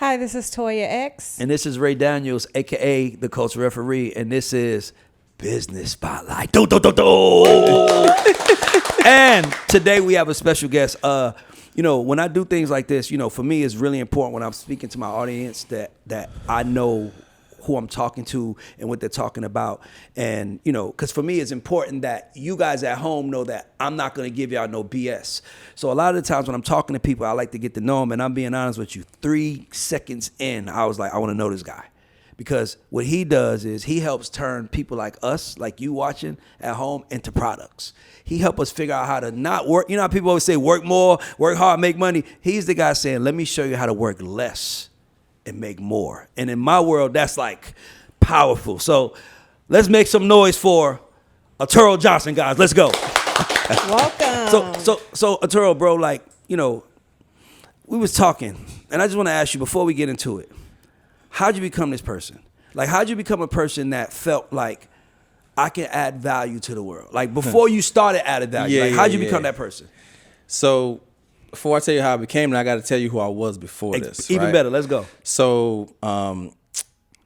Hi, this is Toya X. And this is Ray Daniels, a.k.a. the Culture Referee. And this is Business Spotlight. Do, do, do, do. And today we have a special guest. When I do things like this, for me, it's really important when I'm speaking to my audience that I know who I'm talking to and what they're talking about. And, because for me, it's important that you guys at home know that I'm not going to give y'all no BS. So a lot of the times when I'm talking to people, I like to get to know them. And I'm being honest with you, 3 seconds in, I was like, I want to know this guy. Because what he does is he helps turn people like us, like you watching at home, into products. He helps us figure out how to not work. You know how people always say work more, work hard, make money? He's the guy saying, let me show you how to work less and make more. And in my world, that's like powerful. So let's make some noise for Arturo Johnson, guys. Let's go. Welcome. So Arturo, bro, we was talking, and I just want to ask you before we get into it, how'd you become this person? Like, how'd you become a person that felt like I can add value to the world? Like, before you started adding value, how'd you become that person? So, before I tell you how I became, I got to tell you who I was before this. Even better. Let's go. So, I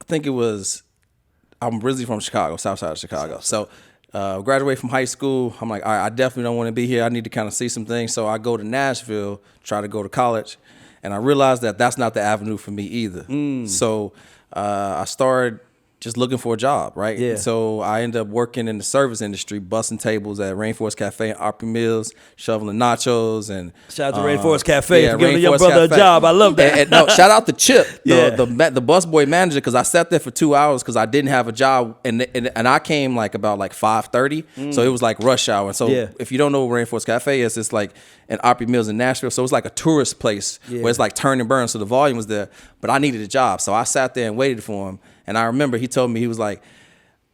think I'm originally from Chicago, south side of Chicago. So, graduated from high school. I'm like, all right, I definitely don't want to be here. I need to kind of see some things. So, I go to Nashville, try to go to college. And I realized that that's not the avenue for me either. So I started just looking for a job, right? Yeah. So I ended up working in the service industry, bussing tables at Rainforest Cafe and Opry Mills, shoveling nachos. And shout out to Rainforest Cafe for giving Rainforest your brother Cafe. A job. I love that. And no, shout out to Chip, Yeah. the busboy manager, because I sat there for 2 hours because I didn't have a job, and I came about 5:30, so it was like rush hour. And so if you don't know what Rainforest Cafe is, it's like in Opry Mills in Nashville, so it's like a tourist place where it's like turn and burn, so the volume was there, but I needed a job, so I sat there and waited for him. And I remember he told me, he was like,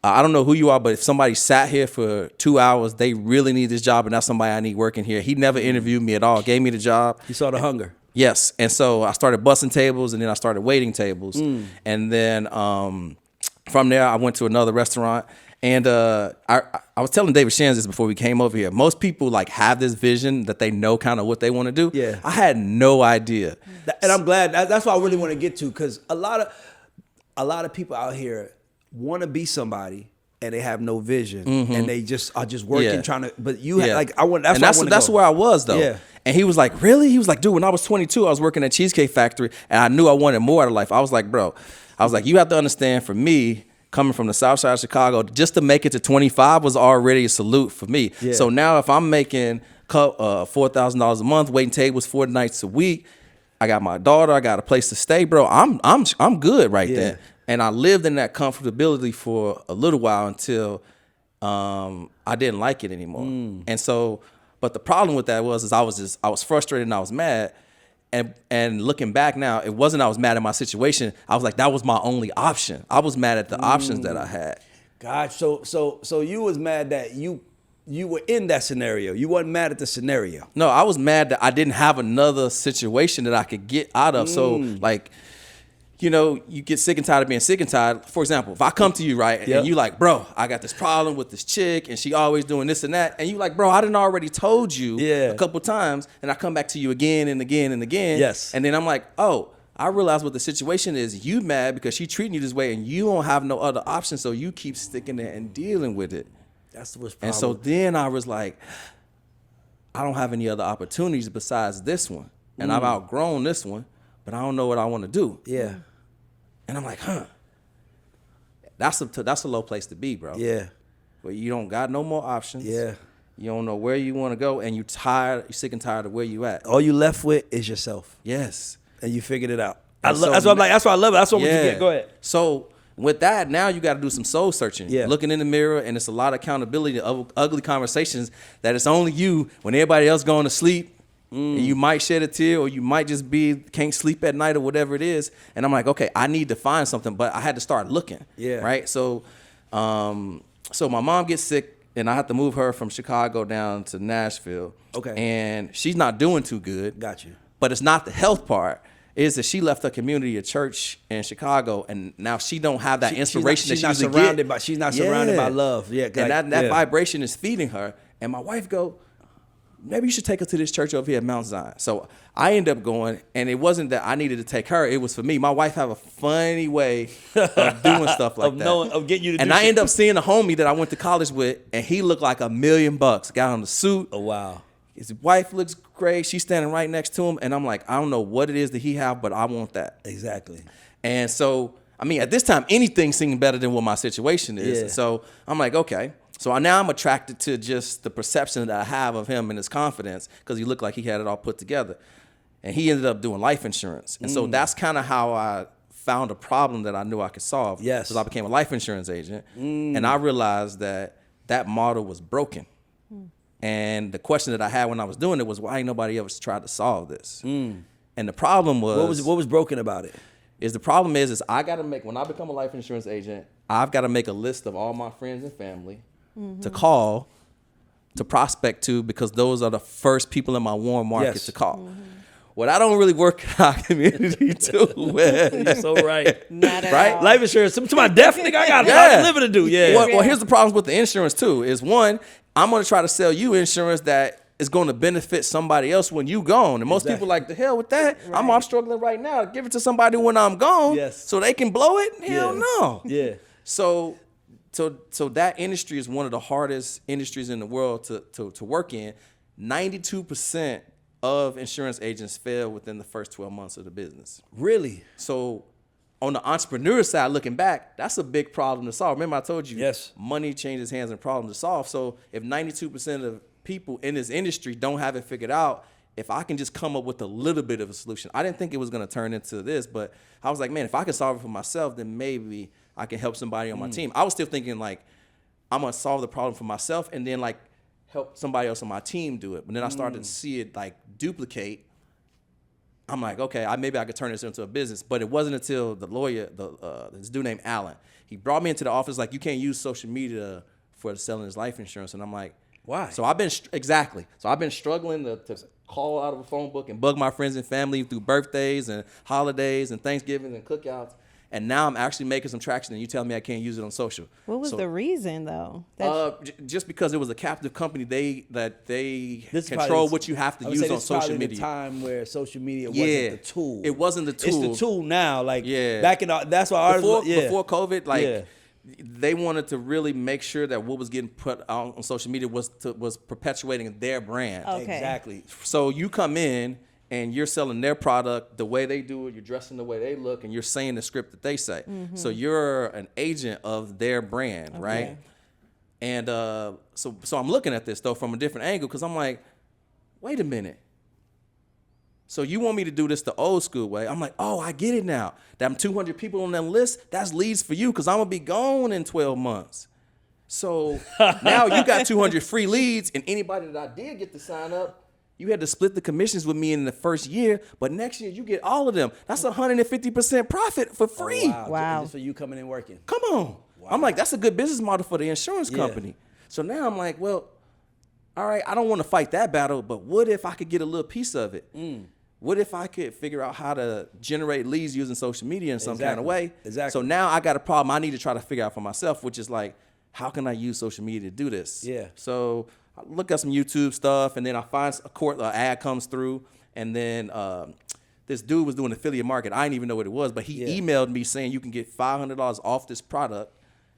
I don't know who you are, but if somebody sat here for 2 hours, they really need this job, and that's somebody I need working here. He never interviewed me at all, gave me the job. You saw the hunger. Yes. And so I started bussing tables, and then I started waiting tables. And then from there, I went to another restaurant. And I was telling David Shands this before we came over here. Most people have this vision that they know kind of what they want to do. Yeah. I had no idea. And I'm glad. That's what I really want to get to, because a lot of people out here want to be somebody and they have no vision, and they just are just working trying to. But you that's where I was though. Yeah. And he was like, really? He was like, dude, when I was 22, I was working at Cheesecake Factory, and I knew I wanted more out of life. I was like, bro, you have to understand, for me, coming from the south side of Chicago, just to make it to 25 was already a salute for me. Yeah. So now if I'm making $4,000 a month, waiting tables 4 nights a week, I got my daughter, I got a place to stay, bro, I'm good right there. And I lived in that comfortability for a little while until I didn't like it anymore. And so, but the problem with that was I was frustrated and I was mad. And looking back now, it wasn't I was mad at my situation. I was like, that was my only option. I was mad at the options that I had. God, so you was mad that you were in that scenario. You wasn't mad at the scenario. No, I was mad that I didn't have another situation that I could get out of. So you get sick and tired of being sick and tired. For example, if I come to you, right, and you like, bro, I got this problem with this chick, and she always doing this and that, and you like, bro, I done already told you a couple times, and I come back to you again and again and again. Yes. And then I'm like, oh, I realize what the situation is. You mad because she treating you this way, and you don't have no other option, so you keep sticking there and dealing with it. That's what's problem. And so then I was like, I don't have any other opportunities besides this one, and I've outgrown this one, but I don't know what I want to do. Yeah. And I'm like, that's a low place to be, bro. Yeah. But you don't got no more options. Yeah. You don't know where you want to go, and you're sick and tired of where you at. All you left with is yourself. Yes. And you figured it out. So that's why I'm like, that's why I love it. That's what you get. Go ahead. So with that, now you got to do some soul searching. Yeah. Looking in the mirror, and it's a lot of accountability, of ugly conversations that it's only you when everybody else going to sleep. And you might shed a tear, or you might just can't sleep at night, or whatever it is. And I'm like, okay, I need to find something, but I had to start looking. Yeah. Right. So, so my mom gets sick, and I have to move her from Chicago down to Nashville. Okay. And she's not doing too good. Got you. But it's not the health part. Is that she left her community, a church in Chicago, and now she don't have that inspiration she's not surrounded by love. Yeah. And that vibration is feeding her. And my wife go, maybe you should take her to this church over here at Mount Zion. So I ended up going, and it wasn't that I needed to take her. It was for me. My wife have a funny way of doing stuff like that. Of getting you to and do I shit. ended up seeing a homie that I went to college with, and he looked like $1 million. Got on the suit. Oh, wow. His wife looks great. She's standing right next to him. And I'm like, I don't know what it is that he have, but I want that. Exactly. And so, I mean, at this time, anything seemed better than what my situation is. Yeah. So I'm like, okay. So now I'm attracted to just the perception that I have of him and his confidence because he looked like he had it all put together. And he ended up doing life insurance. And so that's kind of how I found a problem that I knew I could solve. Yes. Because I became a life insurance agent. And I realized that model was broken. And the question that I had when I was doing it was, why ain't nobody ever tried to solve this? And the problem was... What was broken about it? The problem is I got to make, when I become a life insurance agent, I've got to make a list of all my friends and family to call, to prospect to, because those are the first people in my warm market to call. What I don't really work in our community too well. You're so right. Not at Right? all. Life insurance. To my death, nigga, I got a lot of living to do. Yeah. Well, here's the problems with the insurance too. Is one, I'm going to try to sell you insurance that is going to benefit somebody else when you gone. And most people like, the hell with that. I'm struggling right now. Give it to somebody when I'm gone so they can blow it? Hell no. Yeah. So that industry is one of the hardest industries in the world to work in. 92% of insurance agents fail within the first 12 months of the business. Really? So on the entrepreneur side, looking back, that's a big problem to solve. Remember I told you, money changes hands and problem to solve. So if 92% of people in this industry don't have it figured out, if I can just come up with a little bit of a solution. I didn't think it was going to turn into this, but I was like, man, if I can solve it for myself, then maybe I can help somebody on my team. I was still thinking like, I'm going to solve the problem for myself and then like help somebody else on my team do it. But then I started to see it like duplicate. I'm like, okay, maybe I could turn this into a business. But it wasn't until the lawyer, this dude named Alan, he brought me into the office like, you can't use social media for selling his life insurance. And I'm like, why? So I've been struggling to call out of a phone book and bug my friends and family through birthdays and holidays and Thanksgiving and cookouts. And now I'm actually making some traction, and you tell me I can't use it on social. What was the reason, though? Just because it was a captive company, they control what you have to use on social media. The time where social media wasn't the tool. It wasn't the tool. It's the tool now. Like back in that's why before COVID, like they wanted to really make sure that what was getting put out on social media was perpetuating their brand. Okay. Exactly. So you come in and you're selling their product the way they do it, you're dressing the way they look, and you're saying the script that they say. So you're an agent of their brand, right? And so I'm looking at this, though, from a different angle, because I'm like, wait a minute. So you want me to do this the old school way? I'm like, oh, I get it now. Them 200 people on that list, that's leads for you, because I'm going to be gone in 12 months. So now you got 200 free leads, and anybody that I did get to sign up, you had to split the commissions with me in the first year, but next year you get all of them. That's 150% profit for free. Oh, wow. Just for you coming and working. Come on. Wow. I'm like, that's a good business model for the insurance company. So now I'm like, well, all right, I don't want to fight that battle, but what if I could get a little piece of it? What if I could figure out how to generate leads using social media in some kind of way? Exactly. So now I got a problem I need to try to figure out for myself, which is like, how can I use social media to do this? Yeah. So I look at some YouTube stuff, and then I find an ad comes through, and then this dude was doing affiliate marketing. I didn't even know what it was, but he emailed me saying you can get $500 off this product,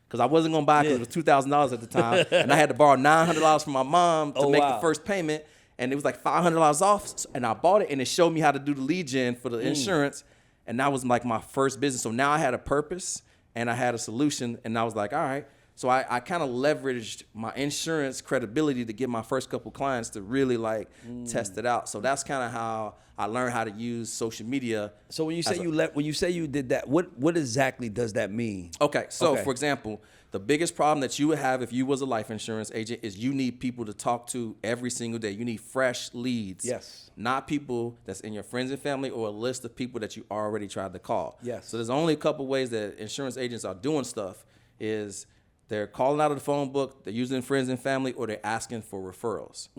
because I wasn't going to buy it because it was $2,000 at the time, and I had to borrow $900 from my mom to make the first payment, and it was like $500 off, and I bought it, and it showed me how to do the lead gen for the insurance, and that was like my first business. So now I had a purpose, and I had a solution, and I was like, all right. So I kind of leveraged my insurance credibility to get my first couple clients to really like test it out. So that's kind of how I learned how to use social media. So when you say you did that, what exactly does that mean? Okay, so for example, the biggest problem that you would have if you was a life insurance agent is you need people to talk to every single day. You need fresh leads. Yes. Not people that's in your friends and family or a list of people that you already tried to call. Yes. So there's only a couple ways that insurance agents are doing stuff is they're calling out of the phone book, they're using friends and family, or they're asking for referrals.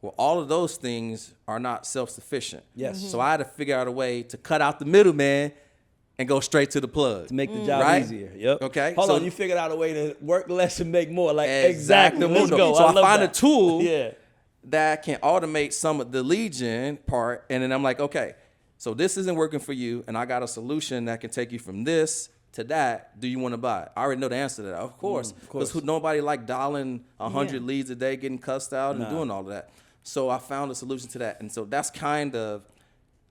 Well, all of those things are not self-sufficient. Yes. So I had to figure out a way to cut out the middleman and go straight to the plug. To make the job easier. Yep. Okay. Hold on, you figured out a way to work less and make more. Like exactly. Let's go. So I find a tool that can automate some of the lead gen part. And then I'm like, okay, so this isn't working for you, and I got a solution that can take you from this to that. Do you want to buy it? I already know the answer to that, of course. Because nobody like dialing 100 leads a day, getting cussed out and doing all of that. So I found a solution to that. And so that's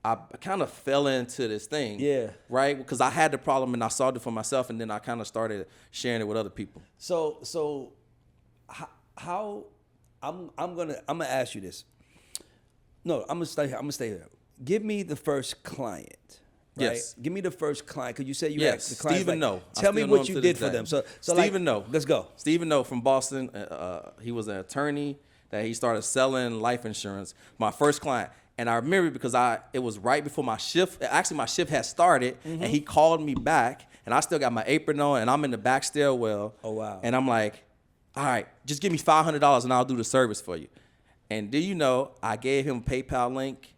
I kind of fell into this thing. Yeah. Right? Because I had the problem and I solved it for myself, and then I kind of started sharing it with other people. So how I'm gonna ask you this. No, I'm gonna stay here. Give me the first client. Right? Yes. Give me the first client, because you said you Yes. had the client. Stephen No. Tell me what you did for them. So Stephen No. Let's go. Stephen No from Boston. He was an attorney that he started selling life insurance. My first client. And I remember because it was right before my shift. Actually, my shift had started, and he called me back, and I still got my apron on, and I'm in the back stairwell. Oh, wow. And I'm like, all right, just give me $500 and I'll do the service for you. And do you know, I gave him a PayPal link,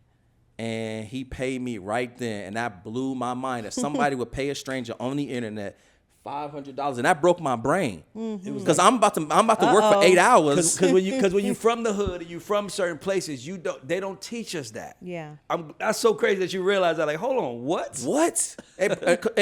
and he paid me right then, and that blew my mind that somebody would pay a stranger on the internet $500, and that broke my brain because I'm about to work for 8 hours. Because when you from the hood and you from certain places, they don't teach us that. Yeah. That's so crazy that you realize that. Like, hold on, what? And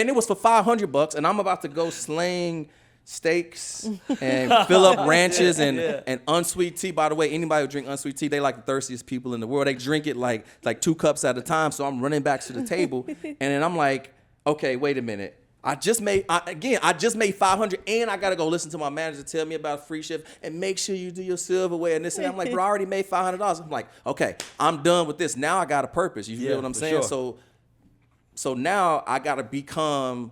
it was for $500, and I'm about to go slaying steaks and fill up ranches and unsweet tea. By the way, anybody who drink unsweet tea, they like the thirstiest people in the world. They drink it like 2 cups at a time. So I'm running back to the table, and then I'm like, okay, wait a minute. I just made $500, and I gotta go listen to my manager tell me about free shift and make sure you do your silverware and this and that. I'm like, bro, I already made $500. I'm like, okay, I'm done with this. Now I got a purpose. You feel what I'm saying? Sure. So now I gotta become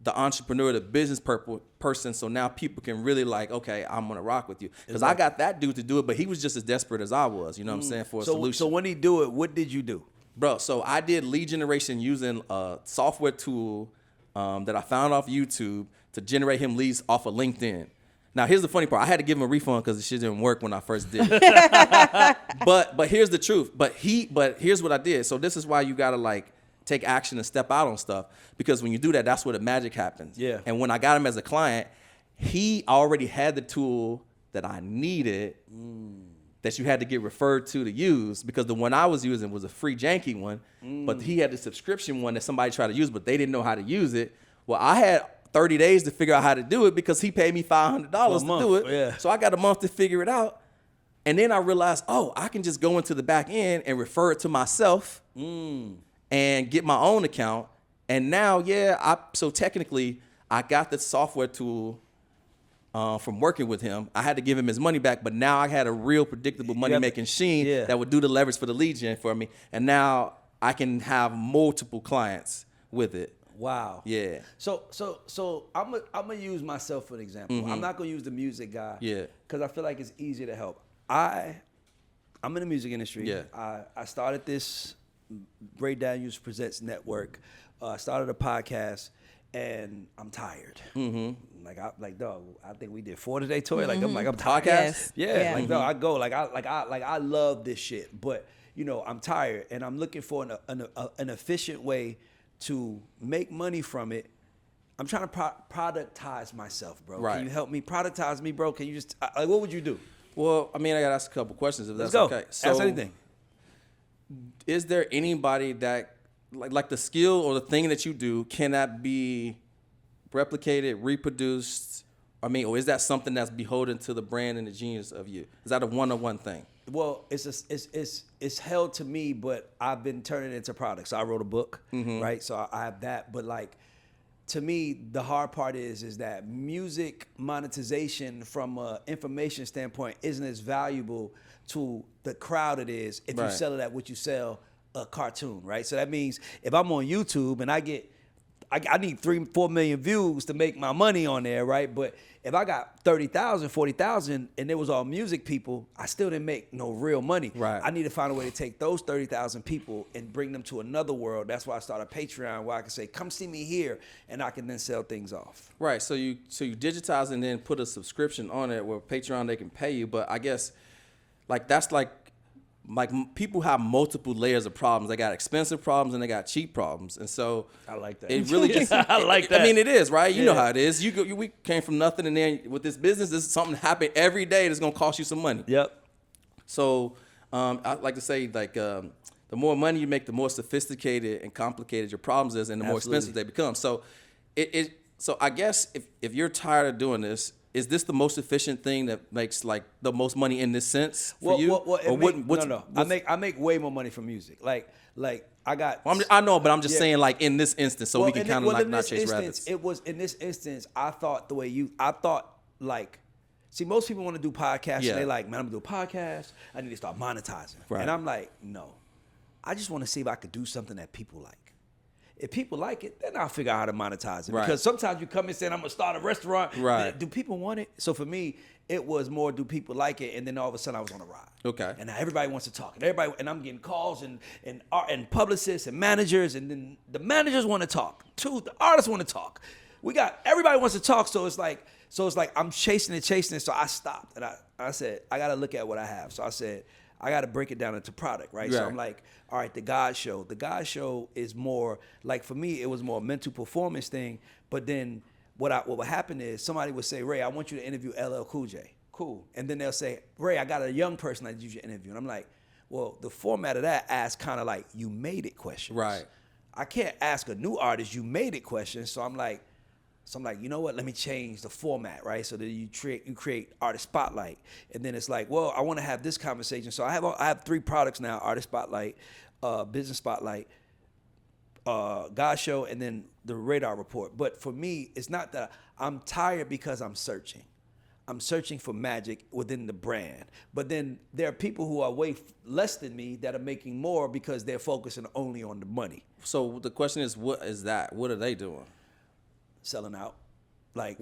the entrepreneur, the business person. So now people can really like, okay, I'm gonna rock with you because I got that dude to do it, but he was just as desperate as I was. You know what I'm saying, for a solution. So when he do it, what did you do, bro? So I did lead generation using a software tool that I found off YouTube to generate him leads off of LinkedIn. Now, here's the funny part. I had to give him a refund because the shit didn't work when I first did it. but here's the truth. But here's what I did. So this is why you gotta like take action and step out on stuff, because when you do that, that's where the magic happens. Yeah. And when I got him as a client, he already had the tool that I needed. That you had to get referred to use, because the one I was using was a free janky one, but he had the subscription one that somebody tried to use, but they didn't know how to use it. Well, I had 30 days to figure out how to do it because he paid me $500 to do it. Yeah. So I got a month to figure it out. And then I realized, I can just go into the back end and refer it to myself and get my own account. And now, so technically I got the software tool from working with him. I had to give him his money back, but now I had a real predictable money-making machine that would do the leverage for the lead gen for me. And now I can have multiple clients with it. Wow. Yeah. So I'm gonna use myself for an example. I'm not gonna use the music guy. Yeah. Because I feel like it's easier to help. I'm in the music industry. Yeah. I started this Ray Daniels Presents Network. Started a podcast, and I'm tired. Like dog, I think we did 4 today, Toya. I'm tired. Yes. Yeah. Like dog, I go I love this shit, but I'm tired, and I'm looking for an efficient way to make money from it. I'm trying to productize myself, bro. Right. Can you help me productize me, bro? Can you just what would you do? Well, I mean, I gotta ask a couple questions if that's Let's go. okay. So, Ask anything. Is there anybody that like the skill or the thing that you do, can that be replicated, reproduced? I mean, or is that something that's beholden to the brand and the genius of you? Is that a one-on-one thing? Well, it's held to me, but I've been turning it into products. So I wrote a book, right? So I have that, but like, to me, the hard part is that music monetization from an information standpoint isn't as valuable to the crowd it is if you sell it at what you sell a cartoon, right? So that means if I'm on YouTube and I need 3-4 million views to make my money on there, right? But if I got 30,000, 40,000, and it was all music people, I still didn't make no real money. Right. I need to find a way to take those 30,000 people and bring them to another world. That's why I started Patreon, where I can say, come see me here, and I can then sell things off. Right. So you digitize and then put a subscription on it where Patreon they can pay you. But I guess that's like people have multiple layers of problems. They got expensive problems and they got cheap problems, and so I like that. It really just I like that. I mean, it is right. You know how it is. We came from nothing, and then with this business, this is something that happened every day that's gonna cost you some money. Yep. So I like to say like the more money you make, the more sophisticated and complicated your problems is, and the more expensive they become. So so I guess if you're tired of doing this, is this the most efficient thing that makes like the most money in this sense for you? I make way more money from music. Like I got. Well, I know, but I'm just saying like in this instance, so we can kind of like not chase rabbits. It was in this instance. I thought like. See, most people want to do podcasts. And they like, man, I'm gonna do a podcast. I need to start monetizing. Right. And I'm like, no. I just want to see if I could do something that people like. If people like it, then I'll figure out how to monetize it. Right. Because sometimes you come in saying, I'm going to start a restaurant. Right. Do people want it? So for me, it was more, do people like it? And then all of a sudden I was on a ride. Okay. And now everybody wants to talk. And I'm getting calls and publicists and managers. And then the managers want to talk too. The artists want to talk. Everybody wants to talk. So it's like I'm chasing it. So I stopped. And I said, I got to look at what I have. So I said, I got to break it down into product, right? So I'm like, all right, the God Show. The God Show is more, like for me, it was more a mental performance thing. But then what would happen is somebody would say, Ray, I want you to interview LL Cool J. Cool. And then they'll say, Ray, I got a young person I need you to interview. And I'm like, well, the format of that asks kind of like, you made it questions. Right. I can't ask a new artist, you made it questions. So I'm like, you know what? Let me change the format, right? So that you create artist spotlight, and then it's like, well, I want to have this conversation. So I have 3 products now: artist spotlight, business spotlight, God Show, and then the radar report. But for me, it's not that I'm tired because I'm searching. I'm searching for magic within the brand. But then there are people who are way less than me that are making more because they're focusing only on the money. So the question is, what is that? What are they doing? Selling out. Like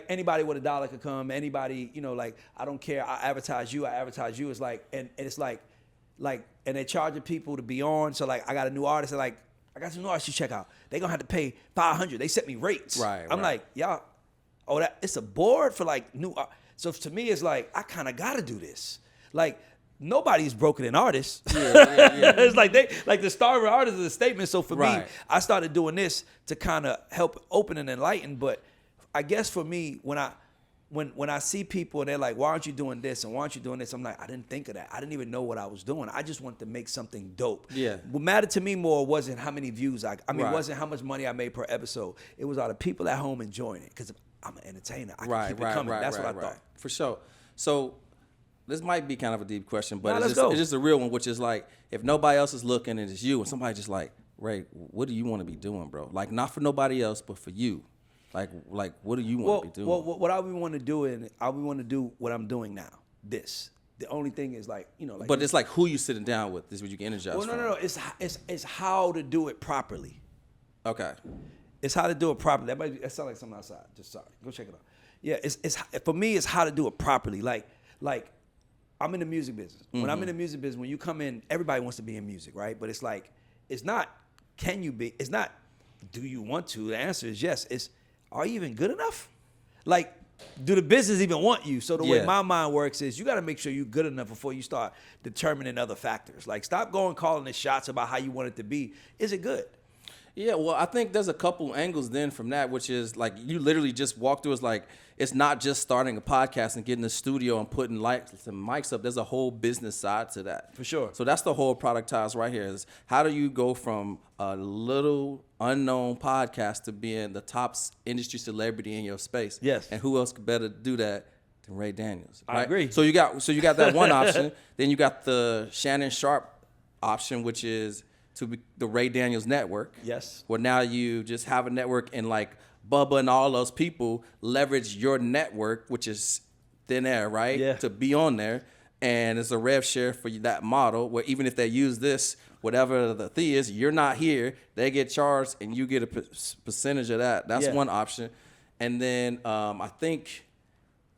anybody with $1 could come. Anybody, like, I don't care. I advertise you. It's like, and it's like, and they're charging people to be on. So like, I got a new artist. I got some new artists you check out. They're gonna have to pay $500. They set me rates. Right. I'm like, y'all, it's a board for like new. So to me, it's like, I kind of got to do this. Like, nobody's broken an artist. Yeah. It's like the star of an artist is a statement. So for me, I started doing this to kind of help open and enlighten. But I guess for me, when I see people and they're like, why aren't you doing this and why aren't you doing this? I'm like, I didn't think of that. I didn't even know what I was doing. I just wanted to make something dope. Yeah. What mattered to me more wasn't how many views it wasn't how much money I made per episode. It was all the people at home enjoying it because I'm an entertainer. I can keep it coming. That's what I thought. For sure. So this might be kind of a deep question, but it's just a real one, which is like, if nobody else is looking and it's you, and somebody just like, Ray, what do you want to be doing, bro? Like, not for nobody else, but for you. Like what do you want to be doing? Well, what I want to do, and I want to do what I'm doing now. This. The only thing is like, like. But it's like who you sitting down with is what you can energize. Well, no. It's how to do it properly. Okay. It's how to do it properly. That sounds like something outside. Just sorry. Go check it out. Yeah. It's for me. It's how to do it properly. Like. I'm in the music business. When I'm in the music business, when you come in, everybody wants to be in music, right? But it's like, it's not, can you be? It's not, do you want to? The answer is yes. It's, are you even good enough? Like, do the business even want you? So the way my mind works is you got to make sure you're good enough before you start determining other factors. Like, stop calling the shots about how you want it to be. Is it good? Yeah, well, I think there's a couple angles then from that, which is like you literally just walk through. It's like it's not just starting a podcast and getting a studio and putting lights and mics up. There's a whole business side to that. For sure. So that's the whole productize right here is how do you go from a little unknown podcast to being the top industry celebrity in your space? Yes. And who else could better do that than Ray Daniels? Right? I agree. So you got that one option. Then you got the Shannon Sharp option, which is to be the Ray Daniels Network. Yes. Where now you just have a network and like Bubba and all those people leverage your network, which is thin air, right? Yeah. To be on there. And it's a rev share for that model where even if they use this, whatever the fee is, you're not here, they get charged and you get a percentage of that. That's one option. And then I think,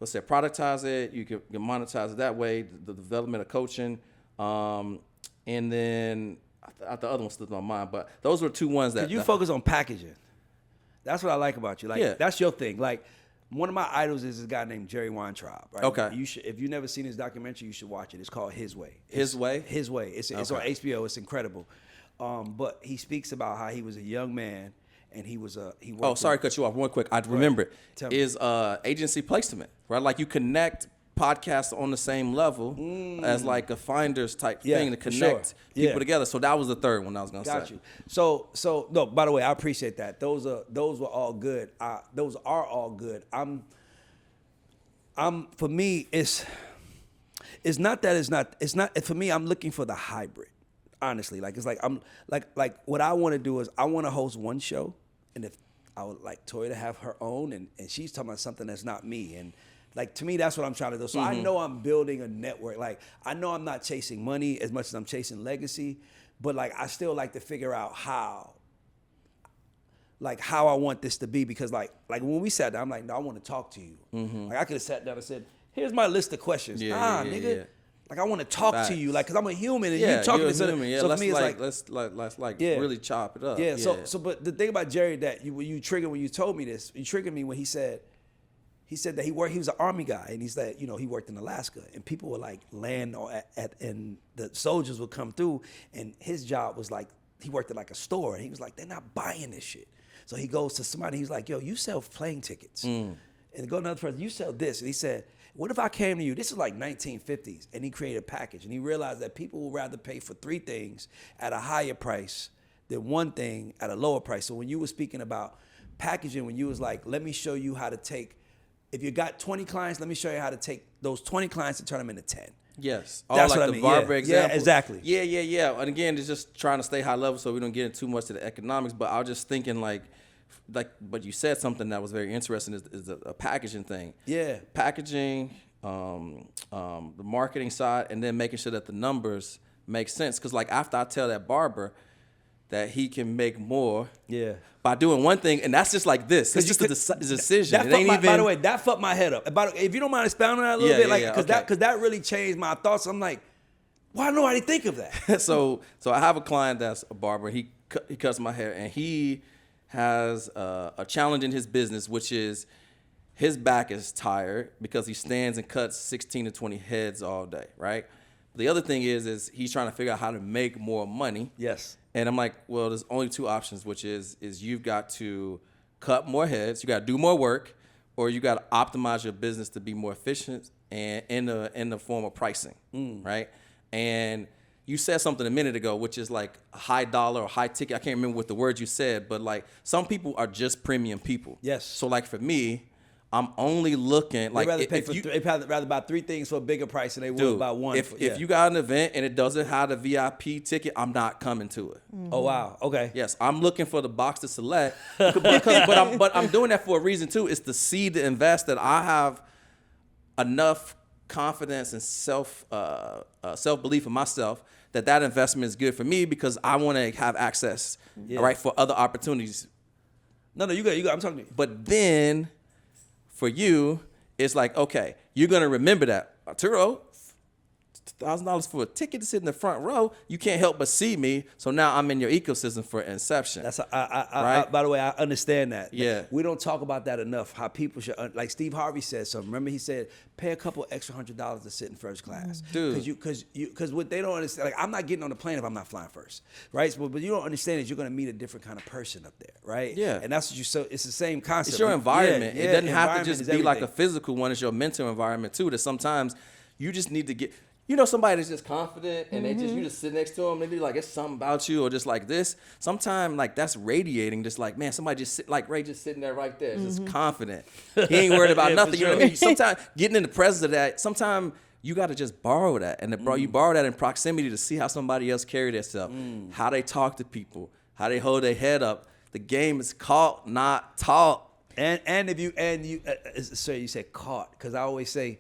let's say productize it. You can monetize it that way, the development of coaching. And then the other one slipped my mind, but those were 2 ones that you focus on packaging. That's what I like about you. Like, that's your thing. Like, one of my idols is this guy named Jerry Weintraub. Right? Okay. If you've never seen his documentary, you should watch it. It's called His Way. His Way. It's on HBO. It's incredible. But he speaks about how he was a young man and he worked. Oh, sorry, to cut you off real quick. I remember it is agency placement, right? Like you connect podcasts on the same level as like a finders type thing to for connect sure. people together. So that was the third one I was gonna Got say. you. So no. By the way, I appreciate that. Those were all good. Those are all good. For me, it's not that it's not for me. I'm looking for the hybrid. Honestly, like it's like I'm like what I want to do is I want to host one show, and if I would like Toya to have her own, and she's talking about something that's not me, and like to me that's what I'm trying to do. So I know I'm building a network. Like I know I'm not chasing money as much as I'm chasing legacy, but like I still like to figure out how I want this to be, because like when we sat down, I'm like, no, I want to talk to you. Like I could have sat down and said, here's my list of questions. Nigga. Yeah. Like I want to talk to you, like, cause I'm a human and you talking to me. Yeah, so let's for me, let's really chop it up. Yeah. So but the thing about Jerry that you triggered when you told me this, you triggered me when he said that he was an Army guy, and he said, he worked in Alaska, and people would like land and the soldiers would come through, and his job was like, he worked at like a store, and he was like, they're not buying this shit. So he goes to somebody, he's like, yo, you sell plane tickets. And go to another person, you sell this. And he said, what if I came to you, this is like 1950s, and he created a package, and he realized that people would rather pay for 3 things at a higher price than 1 thing at a lower price. So when you were speaking about packaging, when you was like, let me show you how to take, if you got 20 clients, let me show you how to take those 20 clients and turn them into 10. Yes. That's like what I the mean. barber example. Yeah, exactly. Yeah. And again, it's just trying to stay high level so we don't get into too much to the economics. But I was just thinking but you said something that was very interesting is a packaging thing. Yeah. Packaging, the marketing side, and then making sure that the numbers make sense. Because like after I tell that barber that he can make more by doing one thing, and that's just like this. It's just a decision. It ain't even. By the way, that fucked my head up. If you don't mind expounding on that a little bit, because that really changed my thoughts. I'm like, why don't nobody think of that? So I have a client that's a barber. He cuts my hair, and he has a challenge in his business, which is his back is tired because he stands and cuts 16 to 20 heads all day, right? The other thing is he's trying to figure out how to make more money. Yes. And I'm like, well, there's only 2 options, which is you've got to cut more heads, you got to do more work, or you got to optimize your business to be more efficient and in the form of pricing, right? And you said something a minute ago, which is like a high dollar or high ticket. I can't remember what the word you said, but like some people are just premium people. Yes. So like for me, I'm only looking like they'd rather buy 3 things for a bigger price than they would buy one. If you got an event and it doesn't have the VIP ticket, I'm not coming to it. Oh wow, okay. Yes, I'm looking for the box to select, but I'm doing that for a reason too. It's the seed to invest that I have enough confidence and self belief in myself that investment is good for me because I want to have access, right, for other opportunities. No, you got. I'm talking to you. But then, for you, it's like, okay, you're gonna remember that Arturo, $1,000 for a ticket to sit in the front row. You can't help but see me. So now I'm in your ecosystem for inception. That's right. By the way, I understand that. Yeah. We don't talk about that enough. How people should, like Steve Harvey said something. Remember, he said, pay a couple extra $100 to sit in first class, dude. Because what they don't understand, like I'm not getting on the plane if I'm not flying first, right? But you don't understand is you're gonna meet a different kind of person up there, right? Yeah. And that's what you. So it's the same concept. It's your environment. It doesn't have to just be like a everything. physical one. It's your mental environment too. That sometimes you just need to get. You know, somebody that's just confident and you just sit next to them, they be like, it's something about you, or just like this. Sometimes like that's radiating, just like, man, somebody just sit like Ray just sitting there right there, just confident. He ain't worried about nothing. You know what I mean? Sometimes getting in the presence of that, sometimes you got to just borrow that. And you borrow that in proximity to see how somebody else carry themselves, how they talk to people, how they hold their head up. The game is caught, not taught. And if you you said caught, because I always say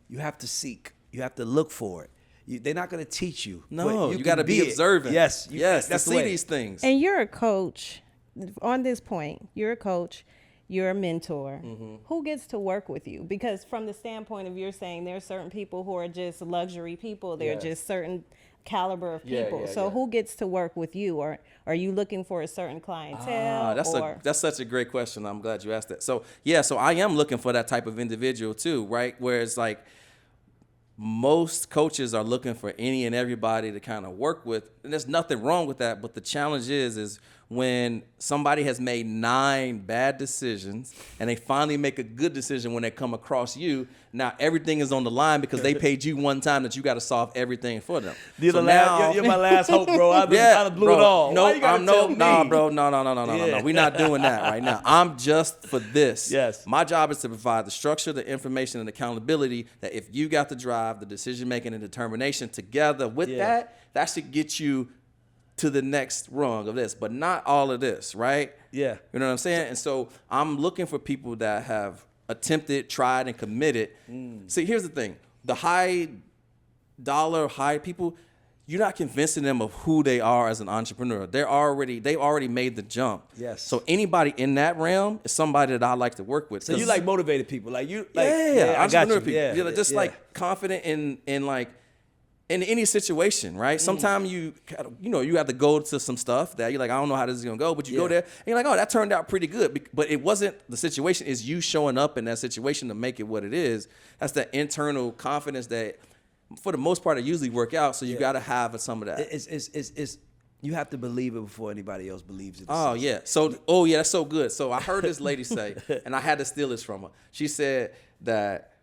you have to seek. You have to look for it. They're not going to teach you. No, you got to be observant. Yes, that's the way. These things. And you're a coach. On this point, you're a coach. You're a mentor. Who gets to work with you? Because from the standpoint of you're saying there are certain people who are just luxury people. They're just certain caliber of people. Who gets to work with you? Or are you looking for a certain clientele? That's such a great question. I'm glad you asked that. So I am looking for that type of individual too, right? Where it's like, most coaches are looking for any and everybody to kind of work with, and there's nothing wrong with that. But the challenge is when somebody has made 9 bad decisions and they finally make a good decision when they come across you. Now everything is on the line because they paid you one time that you got to solve everything for them. You're my last hope, bro. I blew it all. No, Why you gotta tell me? bro. No. We're not doing that right now. I'm just for this. Yes. My job is to provide the structure, the information, and accountability that if you got the drive, the decision making, and determination together with that should get you to the next rung of this, but not all of this, right? Yeah. You know what I'm saying? And so I'm looking for people that have attempted, tried, and committed. See, here's the thing. The high people, you're not convincing them of who they are as an entrepreneur. They've already made the jump. Yes. So anybody in that realm is somebody that I like to work with. So you like motivated people, like you, like entrepreneur people. Yeah, You're just like confident in like in any situation, right? Sometimes you have to go to some stuff that you're like, I don't know how this is gonna go, but you go there and you're like, oh, that turned out pretty good. But it wasn't the situation. Is you showing up in that situation to make it what it is. That's that internal confidence that, for the most part, it usually work out. So you got to have some of that. It's you have to believe it before anybody else believes it. Oh yeah. So that's so good. So I heard this lady say, and I had to steal this from her. She said that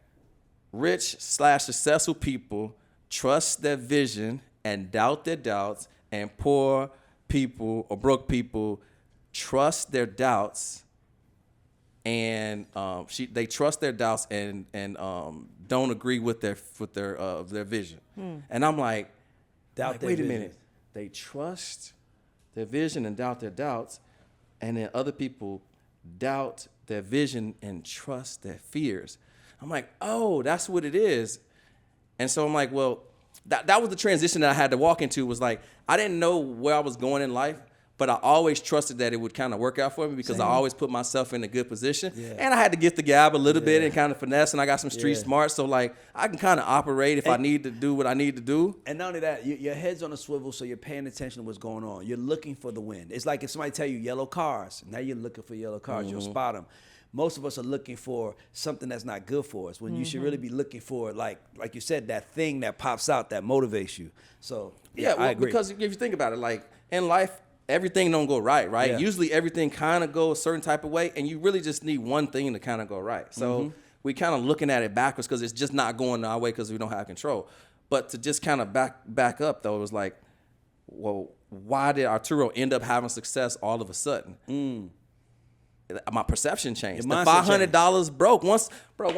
rich/successful people trust their vision and doubt their doubts, and poor people or broke people trust their doubts and they trust their doubts and don't agree with their vision. And I'm like, wait a minute. They trust their vision and doubt their doubts, and then other people doubt their vision and trust their fears. I'm like, oh, that's what it is. And so I'm like, well, that was the transition that I had to walk into. Was like, I didn't know where I was going in life, but I always trusted that it would kind of work out for me because I always put myself in a good position. Yeah. And I had to get the gab a little bit and kind of finesse, and I got some street smarts. So like, I can kind of operate if I need to do what I need to do. And not only that, your head's on a swivel, so you're paying attention to what's going on. You're looking for the win. It's like if somebody tell you yellow cars, now you're looking for yellow cars, you'll spot them. Most of us are looking for something that's not good for us, when you should really be looking for, like you said, that thing that pops out that motivates you. So I agree. Because if you think about it, like in life, everything don't go right? Yeah. Usually everything kind of goes a certain type of way, and you really just need one thing to kind of go right. So we kind of looking at it backwards because it's just not going our way because we don't have control. But to just kind of back up, though, it was like, well, why did Arturo end up having success all of a sudden? My perception changed. The $500 broke. Once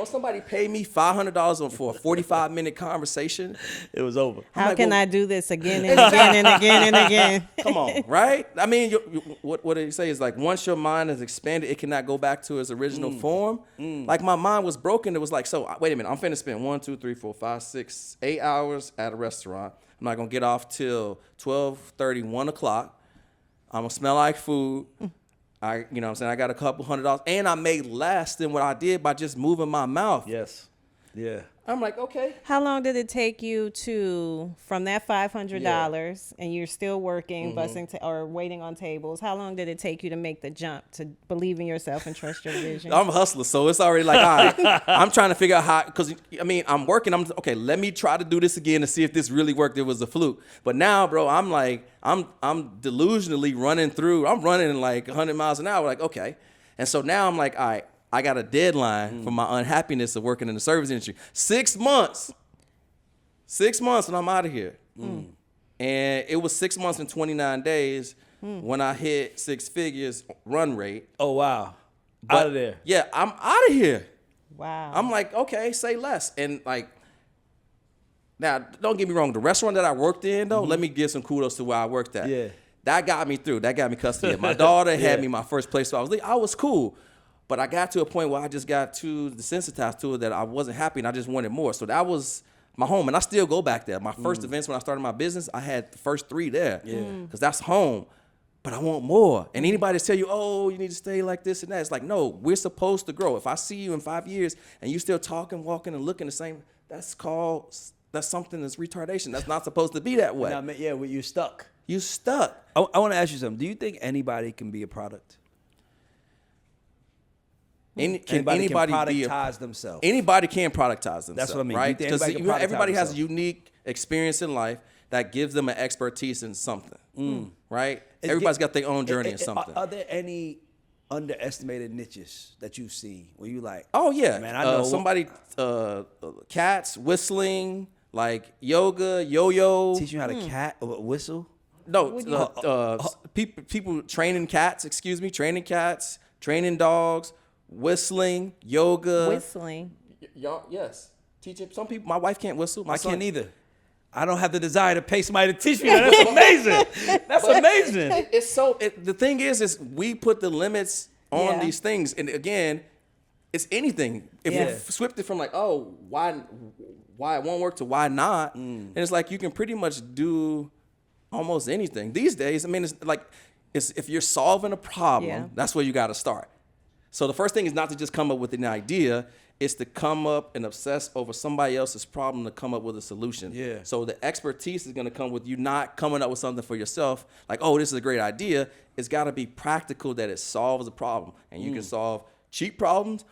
somebody paid me $500 for a 45-minute conversation, it was over. How can I do this again and again and again and again? Come on, right? I mean, what they say is like, once your mind is expanded, it cannot go back to its original form. Like, my mind was broken. It was like, so wait a minute, I'm finna spend 1, 2, 3, 4, 5, 6, 8 hours at a restaurant. I'm not gonna get off till 12:30, 1 o'clock. I'm gonna smell like food. You know what I'm saying? I got a couple $100, and I made less than what I did by just moving my mouth. Yes. Yeah. I'm like, okay. How long did it take you from that $500 and you're still working, busing or waiting on tables? How long did it take you to make the jump to believe in yourself and trust your vision? I'm a hustler, so it's already like, all right, I'm trying to figure out how, because I mean, I'm working. Okay, let me try to do this again to see if this really worked. It was a fluke. But now, bro, I'm like, I'm delusionally running through. I'm running like 100 miles an hour. Like, okay. And so now I'm like, all right, I got a deadline for my unhappiness of working in the service industry. 6 months. 6 months and I'm out of here. And it was 6 months and 29 days when I hit 6 figures run rate. Oh, wow. Out of there. Yeah, I'm out of here. Wow. I'm like, okay, say less. And like, now, don't get me wrong. The restaurant that I worked in, though, let me give some kudos to where I worked at. Yeah. That got me through. That got me custody. My daughter had me my first place, so I was cool. But I got to a point where I just got too desensitized to it that I wasn't happy and I just wanted more. So that was my home. And I still go back there. My first events when I started my business, I had the first 3 there. Because that's home. But I want more. And anybody tell you, oh, you need to stay like this and that. It's like, no, we're supposed to grow. If I see you in 5 years and you still talking, walking, and looking the same, that's something that's retardation. That's not supposed to be that way. Well, you're stuck. You stuck. I want to ask you something. Do you think anybody can be a product? Anybody can productize themselves. Anybody can productize themselves. That's what I mean. Right? Because everybody has a unique unique experience in life. that gives them an expertise in something, right? Everybody's got their own journey in something. Are there any underestimated niches that you see where you like? Oh yeah, man, I know somebody cats, whistling, like yoga, yo-yo. teach you how to cat or whistle. No, people training cats. Excuse me, training cats, training dogs, whistling, yoga. Whistling. Y'all, yes. Teaching some people. My wife can't whistle. My I son can't either. I don't have the desire to pay somebody to teach me that. That's amazing. That's amazing. It's so. The thing is we put the limits on Yeah. these things, and again, it's anything. If Yeah. you swept it from like, oh, why it won't work to why not, and it's like you can pretty much do almost anything these days. I mean, it's like if you're solving a problem, Yeah. that's where you got to start. So the first thing is not to just come up with an idea. It's to come up and obsess over somebody else's problem to come up with a solution. Yeah. So the expertise is going to come with you not coming up with something for yourself. Like, oh, this is a great idea. It's got to be practical that it solves a problem. And you can solve cheap problems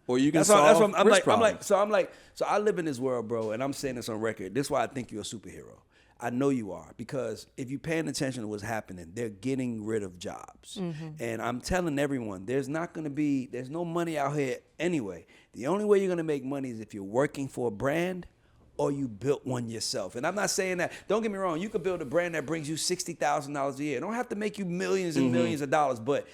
or you can solve rich problems. So I live in this world, bro, and I'm saying this on record. This is why I think you're a superhero. I know you are, because if you're paying attention to what's happening, they're getting rid of jobs. And I'm telling everyone, there's no money out here anyway. The only way you're gonna make money is if you're working for a brand or you built one yourself. And I'm not saying that, don't get me wrong, you could build a brand that brings you $60,000 a year. It don't have to make you millions and millions of dollars, but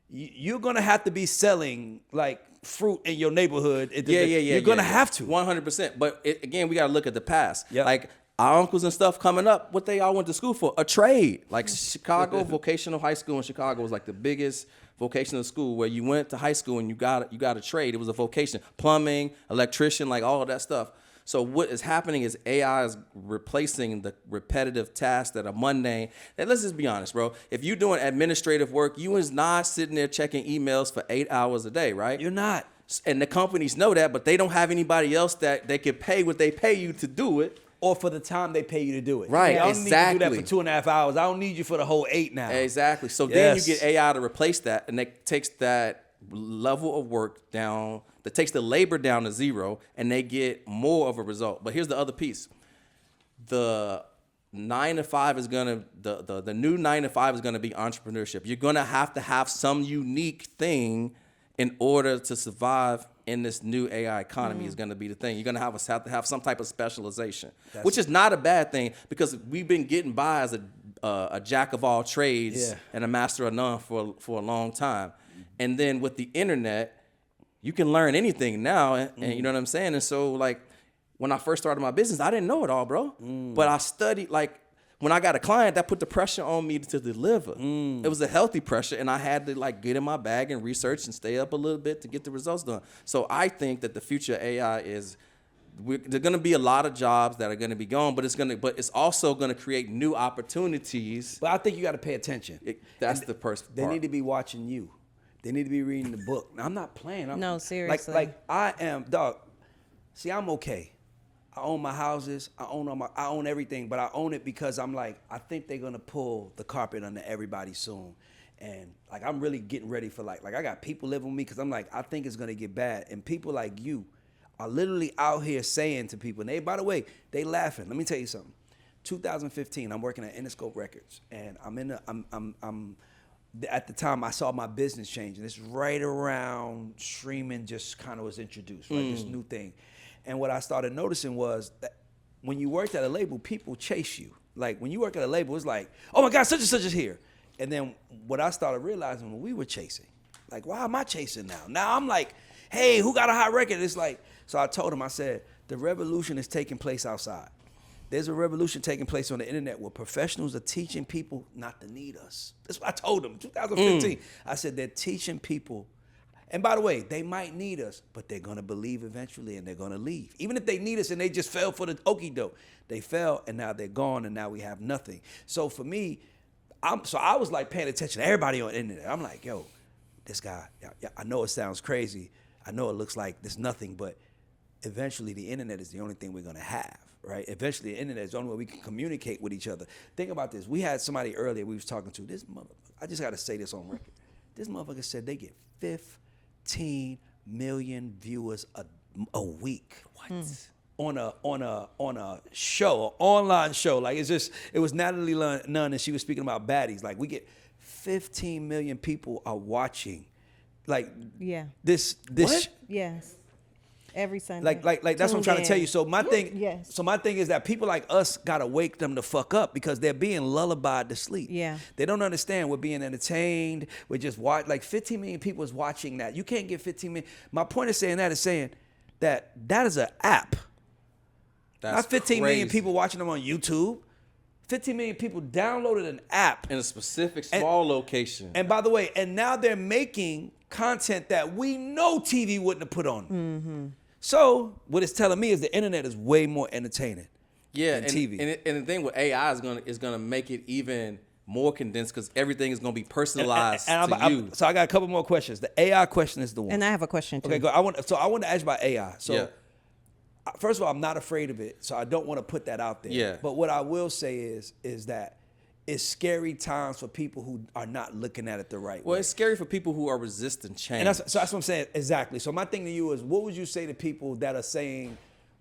you're gonna have to be selling like fruit in your neighborhood. You're gonna have to. 100%. But again, we got to look at the past. Yep. Like our uncles and stuff coming up, what they all went to school for? A trade. Like Chicago Vocational High School in Chicago was like the biggest vocational school where you went to high school and you got a trade. It was a vocation. Plumbing, electrician, like all of that stuff. So what is happening is AI is replacing the repetitive tasks that are mundane. And let's just be honest, bro. If you're doing administrative work, you is not sitting there checking emails for 8 hours a day, right? You're not. And the companies know that, but they don't have anybody else that they can pay what they pay you to do it. Or for the time they pay you to do it. Right, I don't need you to do that exactly. for 2.5 hours. I don't need you for the whole 8 now. Exactly. So then you get AI to replace that, and it takes that level of work down, that takes the labor down to zero, and they get more of a result. But here's the other piece. The 9 to 5 is gonna the new 9 to 5 is gonna be entrepreneurship. You're gonna have some unique thing in order to survive in this new AI economy is going to be the thing. You're going to have to have some type of specialization, which is not a bad thing because we've been getting by as a jack of all trades and a master of none for a long time. And then with the internet, you can learn anything now, and you know what I'm saying? And so like when I first started my business, I didn't know it all, bro. But I studied like when I got a client, that put the pressure on me to deliver. It was a healthy pressure, and I had to like get in my bag and research and stay up a little bit to get the results done. So I think that the future of AI is there's going to be a lot of jobs that are going to be gone, but it's also going to create new opportunities. But I think you got to pay attention. That's the first They part. need to be watching you. They need to be reading the book. Now, I'm not playing. No, seriously. Like I am, dog. See, I'm okay. I own my houses. I own everything, but I own it because I'm like, I think they're gonna pull the carpet under everybody soon, and like I'm really getting ready for like I got people living with me because I'm like I think it's gonna get bad, and people like you are literally out here saying to people, and they, by the way, they laughing. Let me tell you something. 2015, I'm working at Interscope Records, and I'm at the time I saw my business changing. It's right around streaming just kind of was introduced, right? This new thing. And what I started noticing was that when you worked at a label, people chase you. Like when you work at a label, it's like, oh my God, such and such is here. And then what I started realizing when we were chasing, like, why am I chasing now? Now I'm like, hey, who got a hot record? It's like, so I told him, I said, the revolution is taking place outside. There's a revolution taking place on the internet where professionals are teaching people not to need us. That's what I told them, 2015. I said, they're teaching people. And by the way, they might need us, but they're going to believe eventually and they're going to leave. Even if they need us and they just fell for the okie doke. They fell and now they're gone and now we have nothing. So for me, I was like paying attention to everybody on the internet. I'm like, yo, this guy, I know it sounds crazy. I know it looks like there's nothing, but eventually the internet is the only thing we're going to have, right? Eventually the internet is the only way we can communicate with each other. Think about this. We had somebody earlier we was talking to. This motherfucker, I just got to say this on record. This motherfucker said they get 15 million viewers a week. What? on a show, an online show. Like it was Natalie Nunn, and she was speaking about baddies. Like we get 15 million people are watching. Like this. What? Yes. Every Sunday. Like that's what I'm trying to tell you. So my thing, Yes. so my thing is that people like us gotta wake them the fuck up because they're being lullabied to sleep. Yeah. They don't understand we're being entertained. We're just like 15 million people is watching that. You can't get 15 million. My point of saying that is saying that is an app. That's Not 15 million crazy. people watching them on YouTube. 15 million people downloaded an app. In a specific small location. And by the way, and now they're making content that we know TV wouldn't have put on. Mm-hmm. So what it's telling me is the internet is way more entertaining than TV. And the thing with AI is gonna make it even more condensed because everything is gonna be personalized to you. So I got a couple more questions. The AI question is the one. And I have a question too. Okay, go. I want to ask about AI. So Yeah. first of all, I'm not afraid of it, so I don't want to put that out there. Yeah. But what I will say is that it's scary times for people who are not looking at it the right Well, way. it's scary for people who are resistant change. And that's what I'm saying. Exactly. So my thing to you is, what would you say to people that are saying,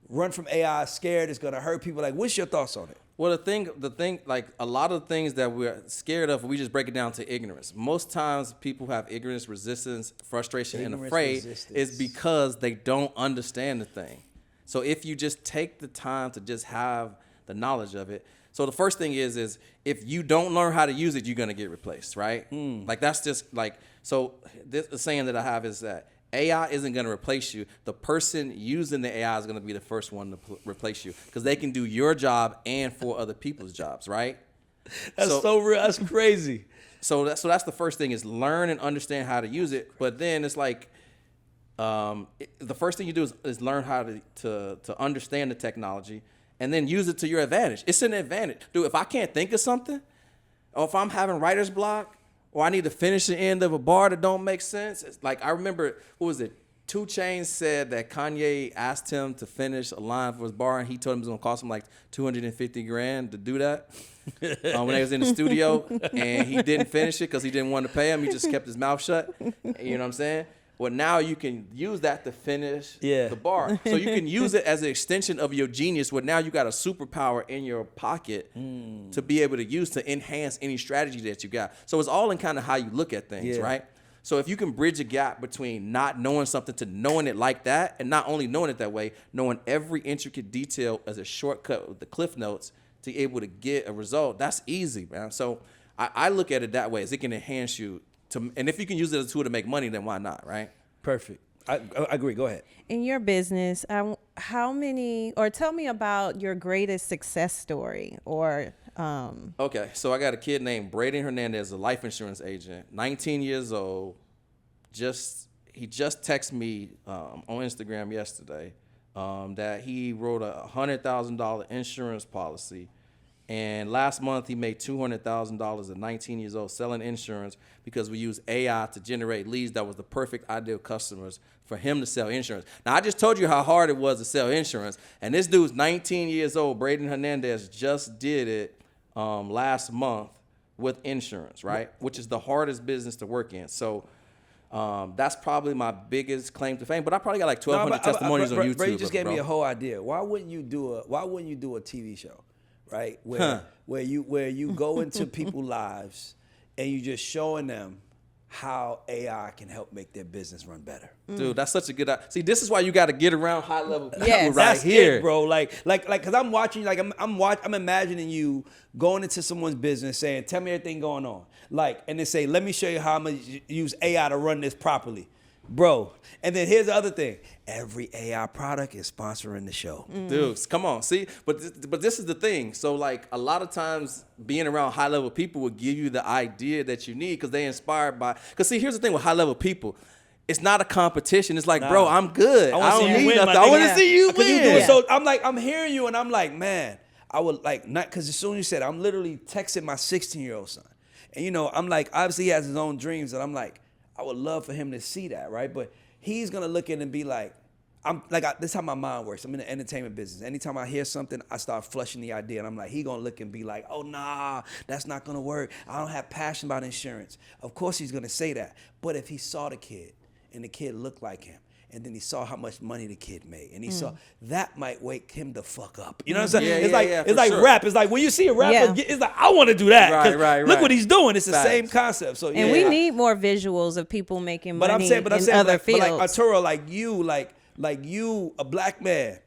run from AI, scared it's going to hurt people? Like, what's your thoughts on it? Well, the thing, like a lot of the things that we're scared of, we just break it down to ignorance. Most times people have ignorance, resistance, frustration, and afraid is because they don't understand the thing. So if you just take the time to just have the knowledge of it. So the first thing is if you don't learn how to use it, you're going to get replaced, right? Like that's just like, so this the saying that I have is that AI isn't going to replace you. The person using the AI is going to be the first one to replace you because they can do your job and 4 other people's jobs, right? That's so real. That's crazy. So that's the first thing is learn and understand how to use it. But then it's like the first thing you do is learn how to understand the technology and then use it to your advantage. It's an advantage. Dude, if I can't think of something or if I'm having writer's block, or I need to finish the end of a bar that don't make sense. It's like I remember, what was it? 2 Chainz said that Kanye asked him to finish a line for his bar, and he told him it was gonna cost him like $250,000 to do that when they was in the studio, and he didn't finish it because he didn't want to pay him. He just kept his mouth shut. You know what I'm saying? Well, now you can use that to finish the bar. So you can use it as an extension of your genius where now you got a superpower in your pocket to be able to use to enhance any strategy that you got. So it's all in kind of how you look at things, right? So if you can bridge a gap between not knowing something to knowing it like that, and not only knowing it that way, knowing every intricate detail as a shortcut with the cliff notes to be able to get a result, that's easy, man. So I look at it that way, as it can enhance you. And if you can use it as a tool to make money, then why not, right? Perfect. I agree. Go ahead. In your business, how many, or tell me about your greatest success story or. Okay, so I got a kid named Braden Hernandez, a life insurance agent, 19 years old. He just texted me on Instagram yesterday that he wrote a $100,000 insurance policy. And last month, he made $200,000 at 19 years old selling insurance because we used AI to generate leads that was the perfect ideal customers for him to sell insurance. Now, I just told you how hard it was to sell insurance. And this dude's 19 years old. Braden Hernandez just did it last month with insurance, right? Which is the hardest business to work in. So that's probably my biggest claim to fame. But I probably got like 1,200 testimonies on YouTube. Bro, you just gave me a whole idea. Why wouldn't you do a TV show? Right, where you go into people's lives and you just showing them how AI can help make their business run better. Dude, that's such a good idea. See, this is why you got to get around high level people Yes. right That's here, it, bro. Like, cause I'm watching, like I'm imagining you going into someone's business saying, "Tell me everything going on," like, and they say, "Let me show you how I'm gonna use AI to run this properly." Bro, and then here's the other thing. Every AI product is sponsoring the show. Dudes, come on. See, but this is the thing. So like a lot of times being around high level people will give you the idea that you need because they inspired by. Because see, here's the thing with high level people. It's not a competition. It's like, bro, I'm good. I don't need nothing. I want to see you win. So I'm hearing you and I'm like, man, I would like not, because as soon as you said, I'm literally texting my 16-year-old son. And I'm like, obviously he has his own dreams and I'm like, I would love for him to see that, right? But he's gonna look at it and be like, this is how my mind works. I'm in the entertainment business. Anytime I hear something, I start flushing the idea, and I'm like, he gonna look and be like, oh nah, that's not gonna work. I don't have passion about insurance. Of course he's gonna say that. But if he saw the kid and the kid looked like him, and then he saw how much money the kid made, and he saw that might wake him the fuck up. You know what I'm saying? Yeah, it's like sure. rap. It's like when you see a rapper, it's like I want to do that. Right. Look what he's doing. It's the Facts. same concept. So And we need more visuals of people making money in other fields. But like Arturo, like you, a black man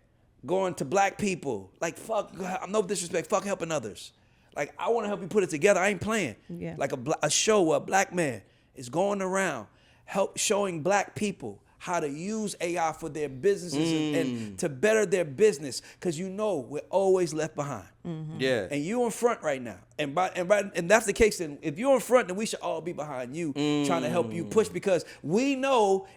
going to black people, like fuck, no disrespect, fuck helping others. Like I want to help you put it together. I ain't playing. Yeah. Like a show where a black man is going around showing black people how to use AI for their businesses and to better their business, because we're always left behind. Yeah. And you in front right now, and that's the case. Then if you're in front, then we should all be behind you, trying to help you push, because we know.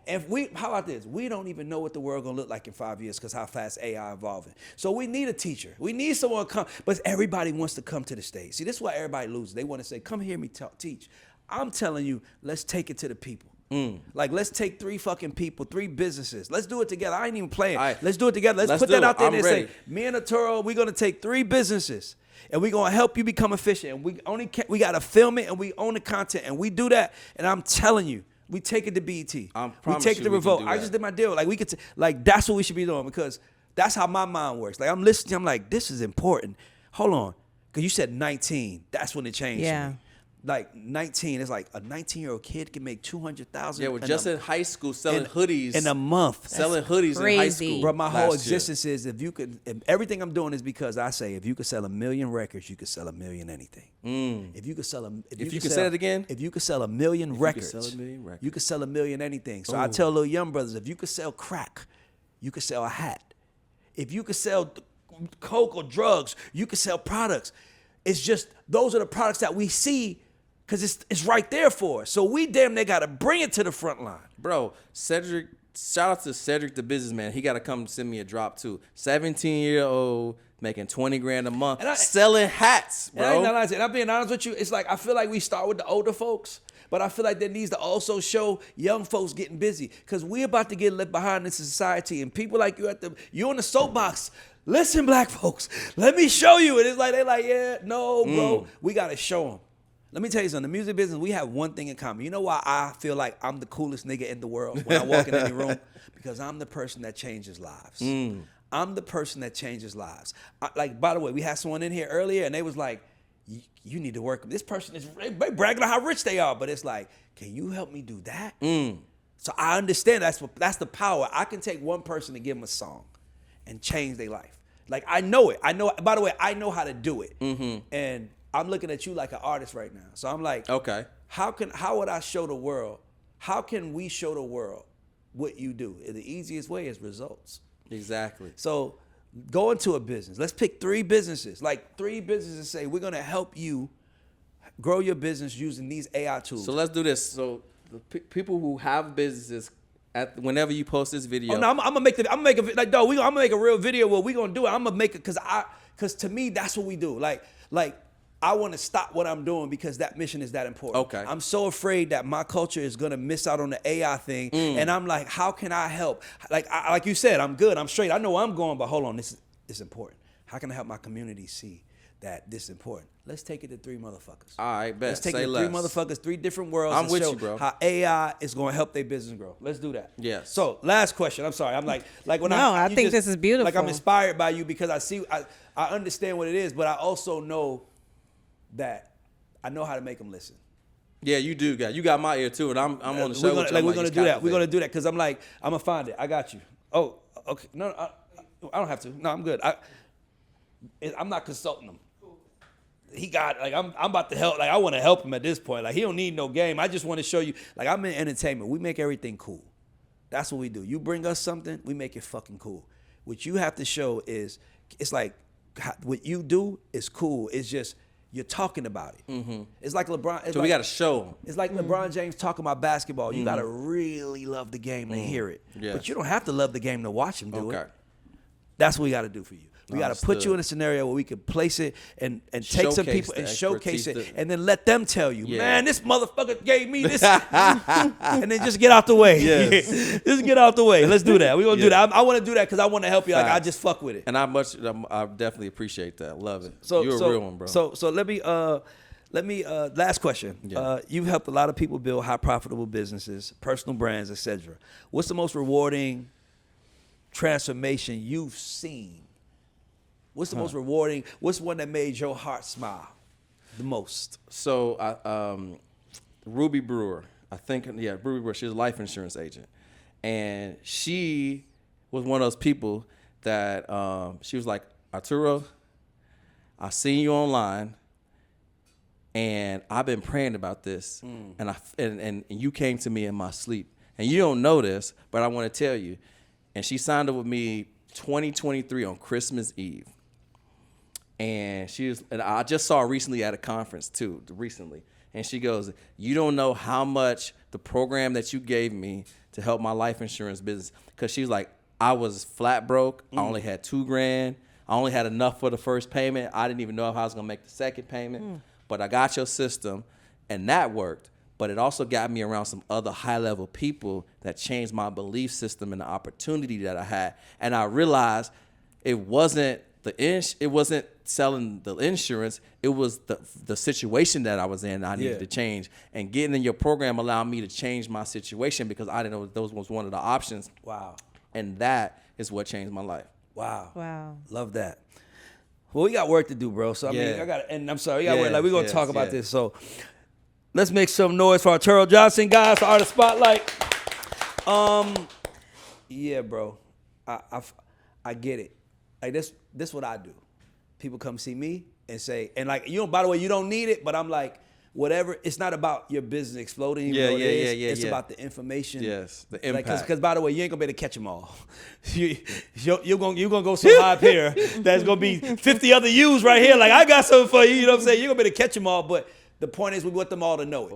How about this? We don't even know what the world gonna look like in 5 years, because how fast AI evolving. So we need a teacher. We need someone to come, but everybody wants to come to the stage. See, this is why everybody loses. They want to say, "Come hear me teach." I'm telling you, let's take it to the people. Like, let's take 3 fucking people, 3 businesses. Let's do it together. I ain't even playing. Right. Let's do it together. Let's put do that out there I'm and ready. say, me and Arturo, we're gonna take 3 businesses and we're gonna help you become efficient. And we gotta film it, and we own the content, and we do that. And I'm telling you, we take it to BET. We take it to Revolt. I just did my deal. Like we could, that's what we should be doing, because that's how my mind works. Like I'm listening, I'm like, this is important. Hold on, because you said 19. That's when it changed. Yeah. For me. Like 19, it's like a 19-year-old kid can make $200,000. Yeah, we're just in high school selling hoodies in a month. Selling hoodies in high crazy. school. Bro, my whole last year. existence is if everything I'm doing is because I say if you could sell 1 million records, you could sell 1 million anything. If you could sell If you could say that again? If you could sell 1 million records, sell 1 million records. you could sell 1 million anything. So I tell little young brothers, if you could sell crack, you could sell a hat. If you could sell coke or drugs, you could sell products. It's just those are the products that we see, because it's right there for us. So we damn near got to bring it to the front line. Bro, Cedric, shout out to Cedric the businessman. He got to come send me a drop too. 17-year-old making 20 grand a month, selling hats, bro. And I'm being honest with you, it's like I feel like we start with the older folks, but I feel like there needs to also show young folks getting busy, because we're about to get left behind in society, and people like you on the soapbox. Listen, black folks, let me show you. And it's like, they're like, yeah, no, bro, we got to show them. Let me tell you something. The music business, we have one thing in common. You know why I feel like I'm the coolest nigga in the world when I walk in any room? Because I'm the person that changes lives. I'm the person that changes lives. By the way, we had someone in here earlier, and they was like, you need to work. This person is they bragging about how rich they are, but it's like, can you help me do that? So I understand that's the power. I can take one person and give them a song and change their life. Like, I know it. By the way, I know how to do it. And I'm looking at you like an artist right now. So I'm like, okay, how would I show the world? How can we show the world what you do? The easiest way is results. Exactly. So go into a business. Let's pick 3 businesses. Like 3 businesses, say we're gonna help you grow your business using these AI tools. So let's do this. So the people who have businesses, whenever you post this video, I'm gonna make a like, dog. I'm gonna make a real video where we gonna do it. I'm gonna make it because to me that's what we do. Like I want to stop what I'm doing because that mission is that important. Okay. I'm so afraid that my culture is gonna miss out on the AI thing, and I'm like, how can I help? Like you said, I'm good, I'm straight. I know where I'm going, but hold on, this is important. How can I help my community see that this is important? Let's take it to 3 motherfuckers. all right, bet. Let's take Say it to less. 3 motherfuckers, 3 different worlds. I'm and with show you, bro. How AI is gonna help their business grow. Let's do that. Yes. So last question. I'm sorry. I'm like when I think this is beautiful. Like I'm inspired by you because I understand what it is, but I also know that I know how to make them listen. Yeah, you do, guy. You got my ear too, and I'm on the show. We're gonna do that. We're gonna do that because I'm gonna find it. I got you. Oh, okay. No, I don't have to. No, I'm good. I'm not consulting him. He got I'm about to help. Like I want to help him at this point. Like he don't need no game. I just want to show you. Like I'm in entertainment. We make everything cool. That's what we do. You bring us something, we make it fucking cool. What you have to show is it's like what you do is cool. It's just you're talking about it. It's like LeBron. So we got to show them. It's like LeBron James talking about basketball. You got to really love the game to hear it. Yeah. But you don't have to love the game to watch him do Okay. it. That's what we got to do for you. We got to put you in a scenario where we can place it and take some Showcase people the and showcase expertise it, and then let them tell you, Yeah. man, this motherfucker gave me this, and then just get out the way. Yes. Just get out the way. Let's do that. We're gonna do Yeah. that. I want to do that because I want to help you. Like I Facts. just fuck with it. And I definitely appreciate that. Love it. So You're a real one, bro. So let me Let me last question. Yeah. You've helped a lot of people build high profitable businesses, personal brands, etc. What's the most rewarding transformation you've seen? What's the most rewarding? What's one that made your heart smile the most? So, Ruby Brewer, Ruby Brewer, she's a life insurance agent. And she was one of those people that she was like, Arturo, I seen you online, and I've been praying about this, and you came to me in my sleep. And you don't know this, but I want to tell you. And she signed up with me 2023 on Christmas Eve. And I just saw her recently at a conference too, And she goes, you don't know how much the program that you gave me to help my life insurance business. Because she's like, I was flat broke. I only had $2,000. I only had enough for the first payment. I didn't even know if I was going to make the second payment. But I got your system, and that worked. But it also got me around some other high-level people that changed my belief system and the opportunity that I had. And I realized it wasn't selling the insurance. It was the situation that I was in I needed to change. And getting in your program allowed me to change my situation because I didn't know those was one of the options. Wow. And that is what changed my life. Wow. Love that. Well, we got work to do, bro. So, I mean, I'm sorry, we got work. Like, we're going to talk about this. So, let's make some noise for Arturo Johnson, guys, for Artist Spotlight. Yeah, bro. I get it. Like, this what I do. People come see me and say, and like, by the way, you don't need it, but I'm like, whatever. It's not about your business exploding. It's about the information. Yes, the impact. Because by the way, you ain't gonna be able to catch them all. You're gonna go so high up here that's gonna be 50 other yous right here. Like, I got something for you. You know what I'm saying? You're gonna be able to catch them all. But the point is, we want them all to know it.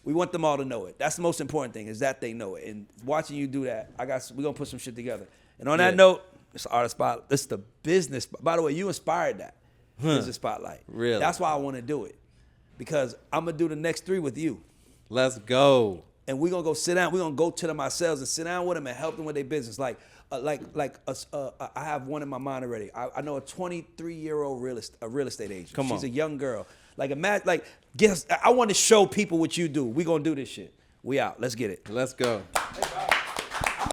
We want them all to know it. That's the most important thing, is that they know it. And watching you do that, we're gonna put some shit together. And on that note, it's Artist Spotlight. This is the business. By the way, you inspired that business spotlight. Really? That's why I want to do it, because I'm gonna do the next 3 with you. Let's go. And we're gonna go sit down. We're gonna go to them ourselves and sit down with them and help them with their business. I have one in my mind already. I know a 23-year-old real estate agent. She's a young girl. I want to show people what you do. We're gonna do this shit. We out. Let's get it. Let's go.